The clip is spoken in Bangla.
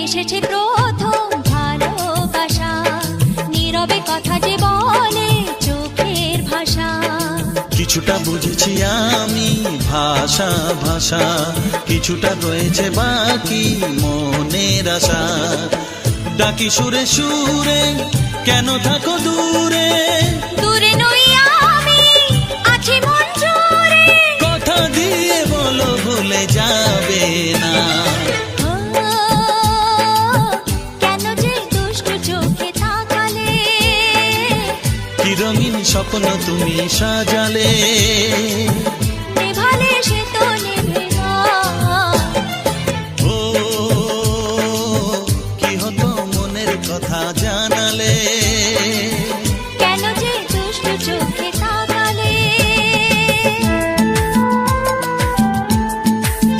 এসেছে প্রথম ভালোবাসা, নীরবে কথা যে বলে চোখের ভাষা। কিছুটা বুঝেছি আমি ভাষা ভাষা, কিছুটা রয়েছে বাকি মনের আশা। ডাকি সুরে সুরে কেন থাকো দূরে, দূরে নই আমি আছি মন জুড়ে। কথা দিয়ে বলো ভুলে যাবে না। কেন যে দুষ্টু চোখে তাকালে, কি রঙিন স্বপ্ন তুমি সাজালে।